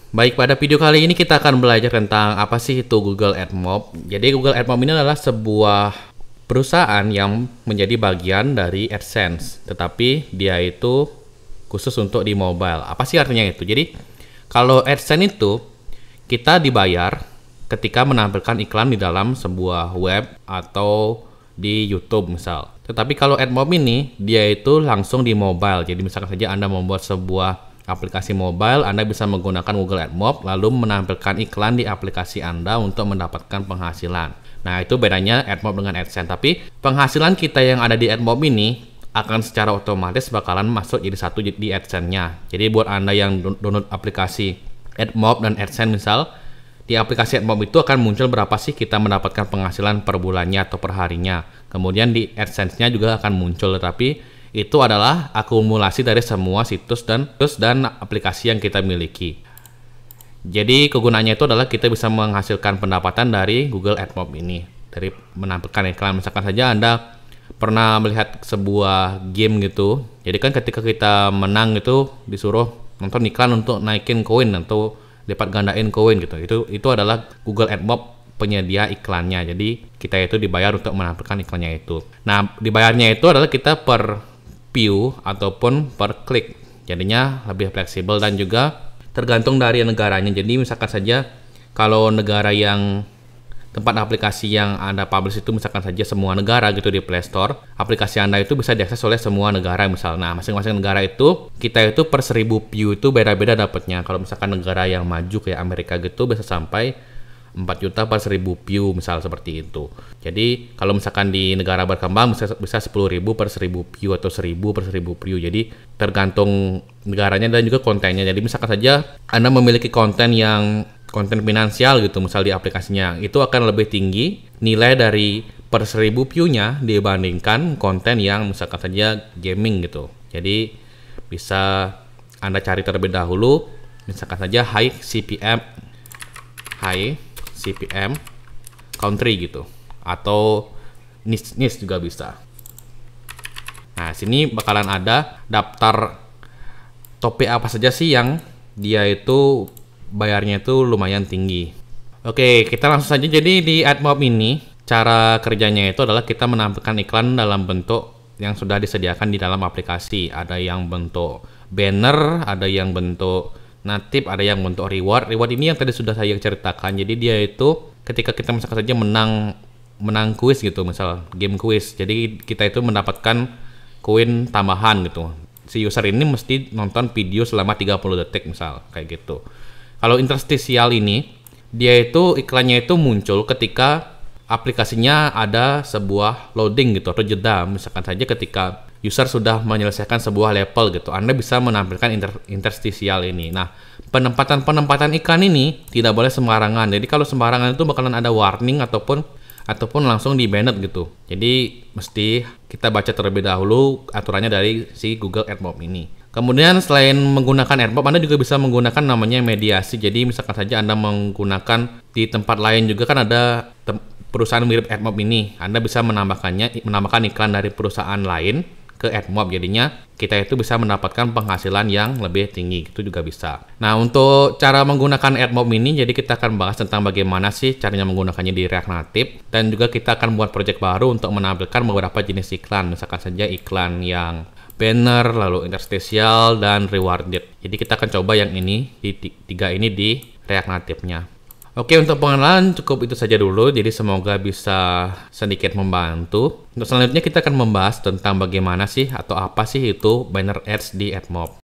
Baik, pada video kali ini kita akan belajar tentang apa sih itu Google AdMob. Jadi Google AdMob ini adalah sebuah perusahaan yang menjadi bagian dari AdSense, tetapi dia itu khusus untuk di mobile. Apa sih artinya itu? Jadi kalau AdSense itu kita dibayar ketika menampilkan iklan di dalam sebuah web atau di YouTube misal. Tetapi kalau AdMob ini dia itu langsung di mobile. Jadi misalkan saja Anda membuat sebuah aplikasi mobile, Anda bisa menggunakan Google AdMob lalu menampilkan iklan di aplikasi Anda untuk mendapatkan penghasilan. Nah, itu bedanya AdMob dengan AdSense. Tapi penghasilan kita yang ada di AdMob ini akan secara otomatis bakalan masuk jadi satu di AdSense-nya. Jadi buat Anda yang download aplikasi AdMob dan AdSense misal, di aplikasi AdMob itu akan muncul berapa sih kita mendapatkan penghasilan per bulannya atau per harinya. Kemudian di AdSense-nya juga akan muncul, tetapi itu adalah akumulasi dari semua situs dan aplikasi yang kita miliki. Jadi kegunaannya itu adalah kita bisa menghasilkan pendapatan dari Google AdMob ini dari menampilkan iklan. Misalkan saja Anda pernah melihat sebuah game gitu. Jadi kan ketika kita menang itu disuruh nonton iklan untuk naikin koin atau lipat gandain koin gitu. Itu adalah Google AdMob penyedia iklannya. Jadi kita itu dibayar untuk menampilkan iklannya itu. Nah, dibayarnya itu adalah kita per view ataupun per klik, jadinya lebih fleksibel dan juga tergantung dari negaranya. Jadi misalkan saja kalau negara yang tempat aplikasi yang Anda publish itu misalkan saja semua negara gitu di Play Store, aplikasi Anda itu bisa diakses oleh semua negara misal. Nah, masing-masing negara itu kita itu per 1000 view itu beda-beda dapatnya. Kalau misalkan negara yang maju kayak Amerika gitu bisa sampai 4 juta per 1000 view misal seperti itu. Jadi kalau misalkan di negara berkembang bisa 10.000 per 1000 view atau 1000 per 1000 view. Jadi tergantung negaranya dan juga kontennya. Jadi misalkan saja Anda memiliki konten finansial gitu misal di aplikasinya, itu akan lebih tinggi nilai dari per 1000 view-nya dibandingkan konten yang misalkan saja gaming gitu. Jadi bisa Anda cari terlebih dahulu misalkan saja high CPM country gitu, atau niche juga bisa. Nah, sini bakalan ada daftar topik apa saja sih yang dia itu bayarnya itu lumayan tinggi. Oke, kita langsung saja. Jadi di AdMob ini cara kerjanya itu adalah kita menampilkan iklan dalam bentuk yang sudah disediakan di dalam aplikasi. Ada yang bentuk banner, ada yang bentuk natif, ada yang bentuk reward. Reward ini yang tadi sudah saya ceritakan. Jadi dia itu ketika kita misalkan saja menang kuis gitu, misal game kuis. Jadi kita itu mendapatkan koin tambahan gitu. Si user ini mesti nonton video selama 30 detik misal kayak gitu. Kalau interstitial ini dia itu iklannya itu muncul ketika aplikasinya ada sebuah loading gitu atau jeda. Misalkan saja ketika user sudah menyelesaikan sebuah level gitu, Anda bisa menampilkan interstitial ini. Nah, penempatan iklan ini tidak boleh sembarangan. Jadi kalau sembarangan itu bakalan ada warning ataupun langsung di banned gitu. Jadi mesti kita baca terlebih dahulu aturannya dari si Google AdMob ini. Kemudian selain menggunakan AdMob, Anda juga bisa menggunakan namanya mediasi. Jadi misalkan saja Anda menggunakan di tempat lain juga kan ada perusahaan mirip AdMob ini. Anda bisa menambahkan iklan dari perusahaan lain ke AdMob, jadinya kita itu bisa mendapatkan penghasilan yang lebih tinggi, itu juga bisa. Nah, untuk cara menggunakan AdMob ini, jadi kita akan bahas tentang bagaimana sih caranya menggunakannya di React Native, dan juga kita akan buat project baru untuk menampilkan beberapa jenis iklan, misalkan saja iklan yang banner, lalu interstitial, dan rewarded. Jadi kita akan coba yang ini, di tiga ini di React Native-nya. Oke, untuk pengenalan cukup itu saja dulu. Jadi semoga bisa sedikit membantu. Untuk selanjutnya kita akan membahas tentang bagaimana sih atau apa sih itu banner ads di AdMob.